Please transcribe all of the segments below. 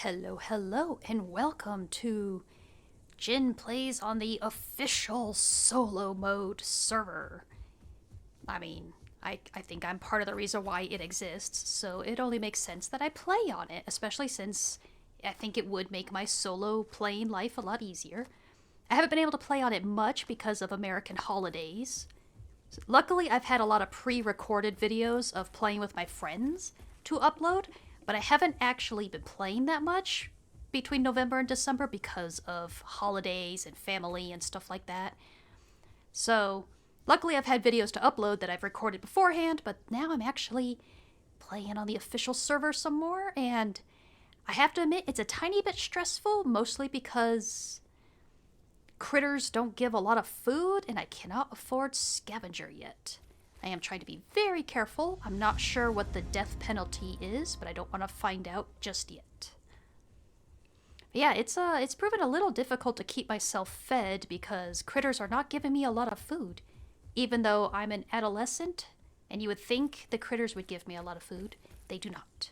Hello, hello, and welcome to Jin Plays on the official solo mode server. I think I'm part of the reason why it exists, so it only makes sense that I play on it, especially since I think it would make my solo playing life a lot easier. I haven't been able to play on it much because of American holidays. Luckily, I've had a lot of pre-recorded videos of playing with my friends to upload, but I haven't actually been playing that much between November and December because of holidays and family and stuff like that. So, luckily I've had videos to upload that I've recorded beforehand, but now I'm actually playing on the official server some more, and I have to admit it's a tiny bit stressful, mostly because critters don't give a lot of food, and I cannot afford scavenger yet. I am trying to be very careful. I'm not sure what the death penalty is, but I don't want to find out just yet. But yeah, it's proven a little difficult to keep myself fed because critters are not giving me a lot of food. Even though I'm an adolescent, and you would think the critters would give me a lot of food, they do not.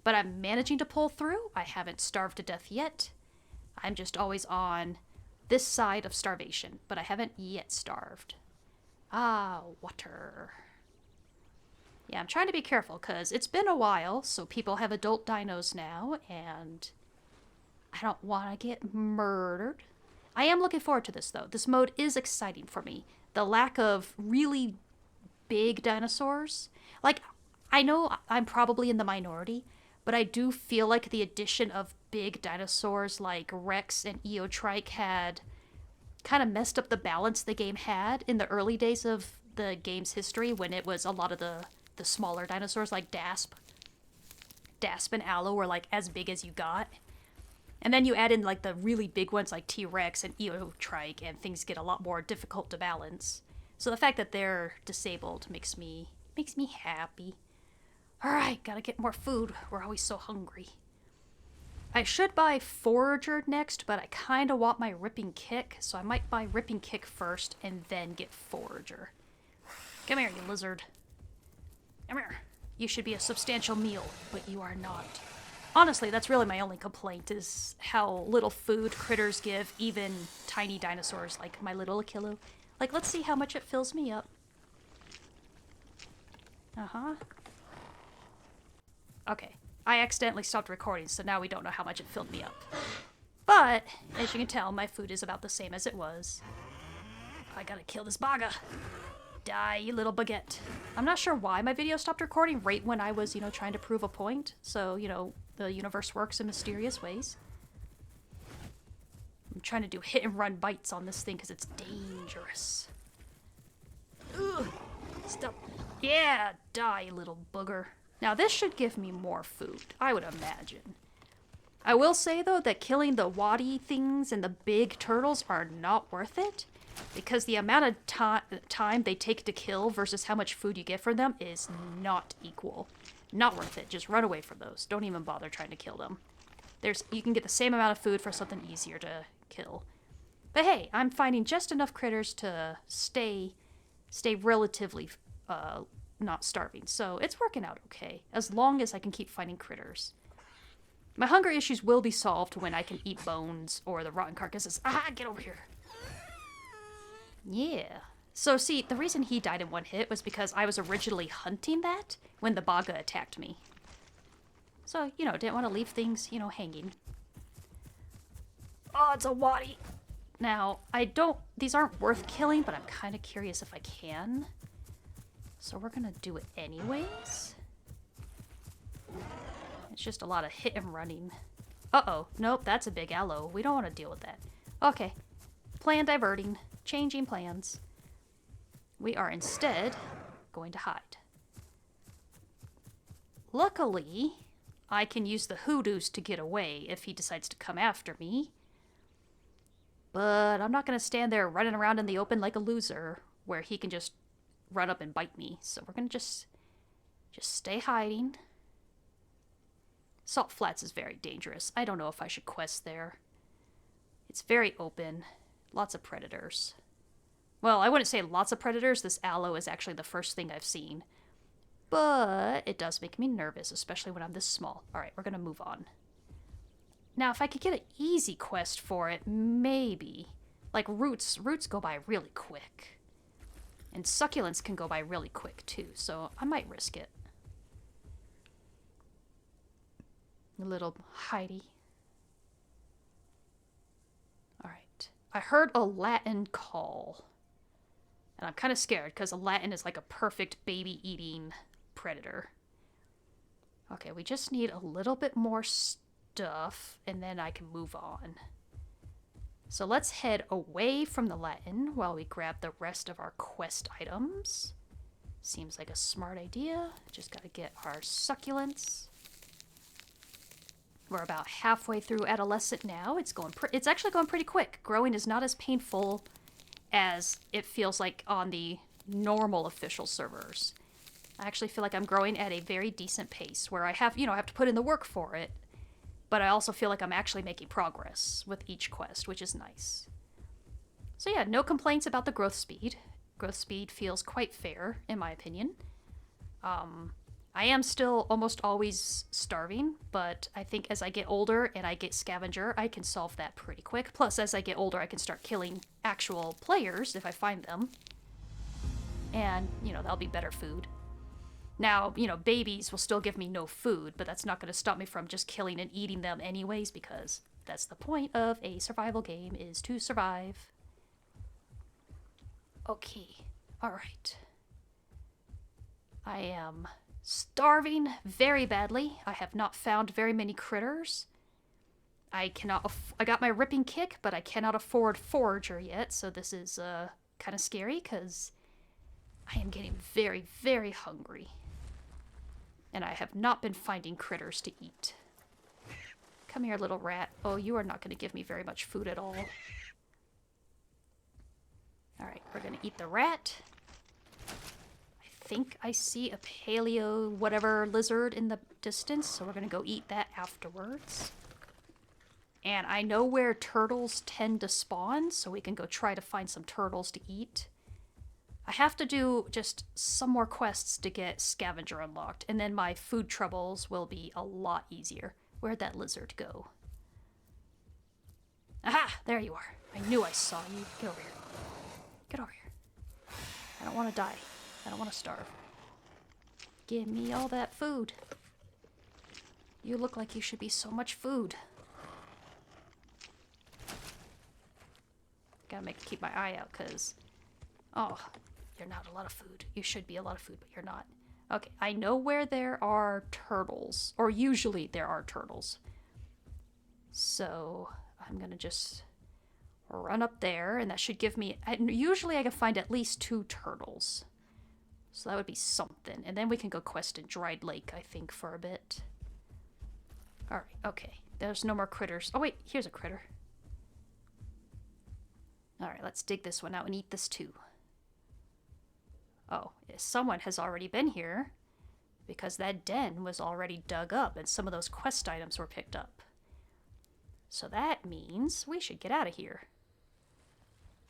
But I'm managing to pull through. I haven't starved to death yet. I'm just always on this side of starvation, but I haven't yet starved. Ah, water. Yeah, I'm trying to be careful because it's been a while, so people have adult dinos now, and I don't want to get murdered. I am looking forward to this, though. This mode is exciting for me. The lack of really big dinosaurs. Like, I know I'm probably in the minority, but I do feel like the addition of big dinosaurs like Rex and Eotrike had kind of messed up the balance the game had in the early days of the game's history when it was a lot of the smaller dinosaurs like Dasp. Dasp and Allo were like as big as you got. And then you add in like the really big ones like T-Rex and Eotrike and things get a lot more difficult to balance. So the fact that they're disabled makes me happy. Alright, gotta get more food. We're always so hungry. I should buy Forager next, but I kind of want my Ripping Kick, so I might buy Ripping Kick first and then get Forager. Come here, you lizard. Come here. You should be a substantial meal, but you are not. Honestly, that's really my only complaint, is how little food critters give even tiny dinosaurs like my little Achillo. Like, let's see how much it fills me up. Uh-huh. Okay. I accidentally stopped recording, so now we don't know how much it filled me up. But, as you can tell, my food is about the same as it was. I gotta kill this baga. Die, you little baguette. I'm not sure why my video stopped recording right when I was, trying to prove a point. So, the universe works in mysterious ways. I'm trying to do hit and run bites on this thing because it's dangerous. Ugh. Stop. Yeah, die, you little booger. Now, this should give me more food, I would imagine. I will say, though, that killing the waddy things and the big turtles are not worth it, because the amount of time they take to kill versus how much food you get from them is not equal. Not worth it. Just run away from those. Don't even bother trying to kill them. You can get the same amount of food for something easier to kill. But hey, I'm finding just enough critters to stay relatively not starving, so it's working out okay, as long as I can keep finding critters. My hunger issues will be solved when I can eat bones or the rotten carcasses. Ah, get over here. Yeah. So see, the reason he died in one hit was because I was originally hunting that when the baga attacked me. So, didn't want to leave things, hanging. Oh, it's a waddy. Now, these aren't worth killing, but I'm kind of curious if I can. So we're gonna do it anyways. It's just a lot of hit and running. Uh-oh. Nope, that's a big Allo. We don't want to deal with that. Okay. Plan diverting. Changing plans. We are instead going to hide. Luckily, I can use the hoodoos to get away if he decides to come after me. But I'm not going to stand there running around in the open like a loser, where he can just run up and bite me. So we're going to just stay hiding. Salt Flats is very dangerous. I don't know if I should quest there. It's very open. Lots of predators. Well, I wouldn't say lots of predators. This Allo is actually the first thing I've seen. But it does make me nervous, especially when I'm this small. Alright, we're going to move on. Now, if I could get an easy quest for it, maybe. Like roots go by really quick. And succulents can go by really quick too, so I might risk it. A little Heidi. Alright. I heard a Latin call. And I'm kind of scared because a Latin is like a perfect baby-eating predator. Okay, we just need a little bit more stuff, and then I can move on. So let's head away from the Latin while we grab the rest of our quest items. Seems like a smart idea. Just gotta get our succulents. We're about halfway through Adolescent now. It's actually going pretty quick. Growing is not as painful as it feels like on the normal official servers. I actually feel like I'm growing at a very decent pace where I have to put in the work for it, but I also feel like I'm actually making progress with each quest, which is nice. So yeah, no complaints about the growth speed. Growth speed feels quite fair, in my opinion. I am still almost always starving, but I think as I get older and I get scavenger, I can solve that pretty quick. Plus, as I get older, I can start killing actual players if I find them. And, that'll be better food. Now, babies will still give me no food, but that's not going to stop me from just killing and eating them anyways, because that's the point of a survival game, is to survive. Okay, alright. I am starving very badly. I have not found very many critters. I got my ripping kick, but I cannot afford forager yet, so this is kind of scary, because I am getting very, very hungry. And I have not been finding critters to eat. Come here, little rat. Oh, you are not going to give me very much food at all. Alright, we're going to eat the rat. I think I see a paleo whatever lizard in the distance, so we're going to go eat that afterwards. And I know where turtles tend to spawn, so we can go try to find some turtles to eat. I have to do just some more quests to get scavenger unlocked, and then my food troubles will be a lot easier. Where'd that lizard go? Aha! There you are. I knew I saw you. Get over here. Get over here. I don't want to die. I don't want to starve. Give me all that food. You look like you should be so much food. Gotta keep my eye out, because... Oh, you're not a lot of food. You should be a lot of food, but you're not. Okay, I know where there are turtles. Or usually there are turtles. So, I'm gonna just run up there, and that should give me... Usually I can find at least 2 turtles. So that would be something. And then we can go quest in Dried Lake, I think, for a bit. Alright, okay. There's no more critters. Oh wait, here's a critter. Alright, let's dig this one out and eat this too. Oh, someone has already been here, because that den was already dug up and some of those quest items were picked up. So that means we should get out of here.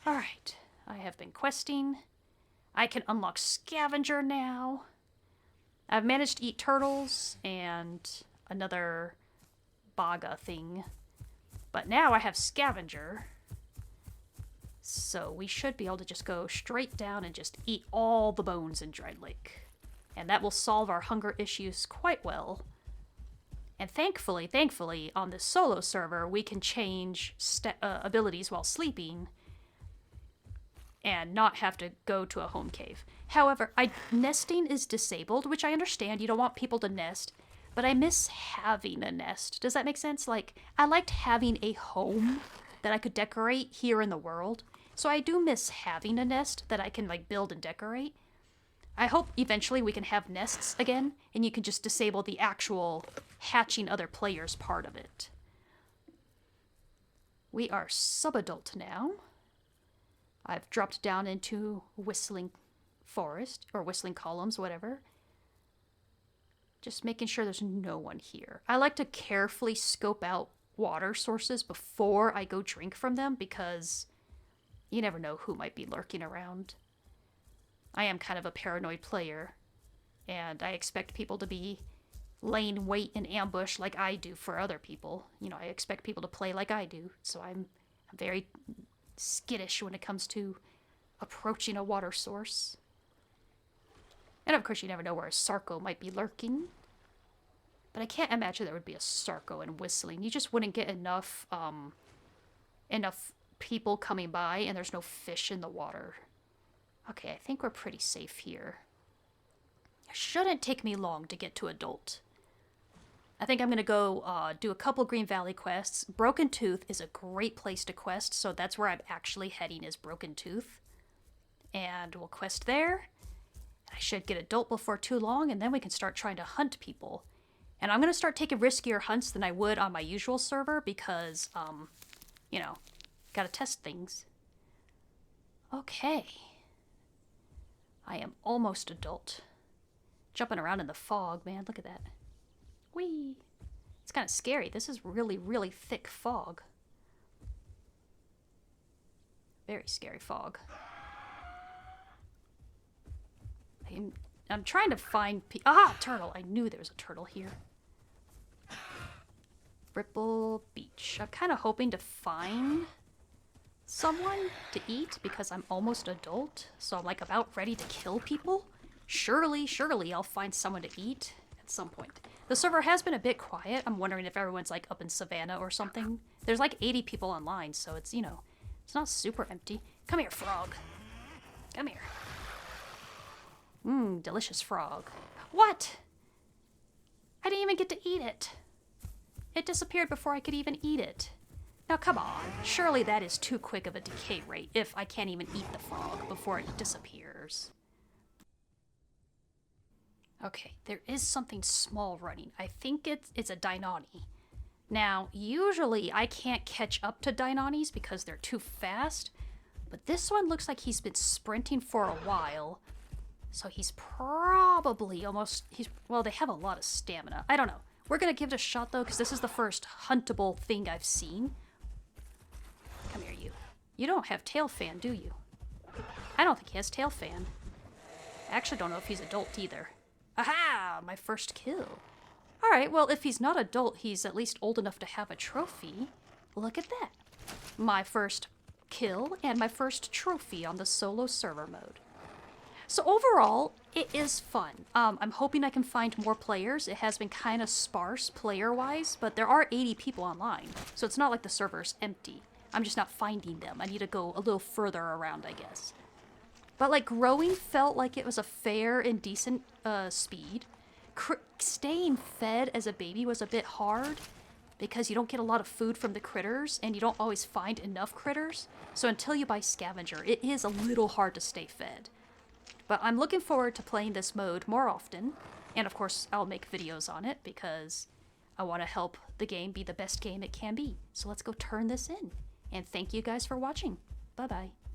Alright, I have been questing. I can unlock scavenger now. I've managed to eat turtles and another baga thing. But now I have scavenger. So we should be able to just go straight down and just eat all the bones in Dried Lake. And that will solve our hunger issues quite well. And thankfully, on this solo server, we can change abilities while sleeping and not have to go to a home cave. However, nesting is disabled, which I understand. You don't want people to nest, but I miss having a nest. Does that make sense? Like, I liked having a home that I could decorate here in the world. So I do miss having a nest that I can, like, build and decorate. I hope eventually we can have nests again, and you can just disable the actual hatching other players part of it. We are sub-adult now. I've dropped down into Whistling Forest, or Whistling Columns, whatever. Just making sure there's no one here. I like to carefully scope out water sources before I go drink from them, because you never know who might be lurking around. I am kind of a paranoid player, and I expect people to be laying wait in ambush like I do for other people. You know, I expect people to play like I do, so I'm very skittish when it comes to approaching a water source. And of course, you never know where a Sarco might be lurking. But I can't imagine there would be a Sarco in Whistling. You just wouldn't get enough people coming by, and there's no fish in the water. Okay, I think we're pretty safe here. It shouldn't take me long to get to Adult. I think I'm going to go do a couple Green Valley quests. Broken Tooth is a great place to quest, so that's where I'm actually heading, is Broken Tooth. And we'll quest there. I should get Adult before too long, and then we can start trying to hunt people. And I'm going to start taking riskier hunts than I would on my usual server because, you know, gotta test things. Okay. I am almost Adult. Jumping around in the fog, man, look at that. Whee! It's kind of scary. This is really, really thick fog. Very scary fog. I'm trying to find... turtle! I knew there was a turtle here. Ripple Beach. I'm kind of hoping to find someone to eat because I'm almost Adult. So I'm like about ready to kill people. Surely I'll find someone to eat at some point. The server has been a bit quiet. I'm wondering if everyone's like up in Savannah or something. There's like 80 people online, so it's, you know, it's not super empty. Come here, frog. Come here. Mmm, delicious frog. What? I didn't even get to eat it. It disappeared before I could even eat it. Now come on, surely that is too quick of a decay rate if I can't even eat the frog before it disappears. Okay, there is something small running. I think it's a Deinoni. Now, usually I can't catch up to Deinonis because they're too fast, but this one looks like he's been sprinting for a while. So he's probably almost... well, they have a lot of stamina. I don't know. We're going to give it a shot, though, because this is the first huntable thing I've seen. Come here, you. You don't have tail fan, do you? I don't think he has tail fan. I actually don't know if he's Adult either. Aha! My first kill. Alright, well, if he's not Adult, he's at least old enough to have a trophy. Look at that. My first kill and my first trophy on the solo server mode. So overall, it is fun. I'm hoping I can find more players. It has been kind of sparse player-wise, but there are 80 people online, so it's not like the server's empty. I'm just not finding them. I need to go a little further around, I guess. But like growing felt like it was a fair and decent speed. Staying fed as a baby was a bit hard because you don't get a lot of food from the critters and you don't always find enough critters. So until you buy scavenger, it is a little hard to stay fed. But I'm looking forward to playing this mode more often. And of course, I'll make videos on it because I want to help the game be the best game it can be. So let's go turn this in. And thank you guys for watching. Bye-bye.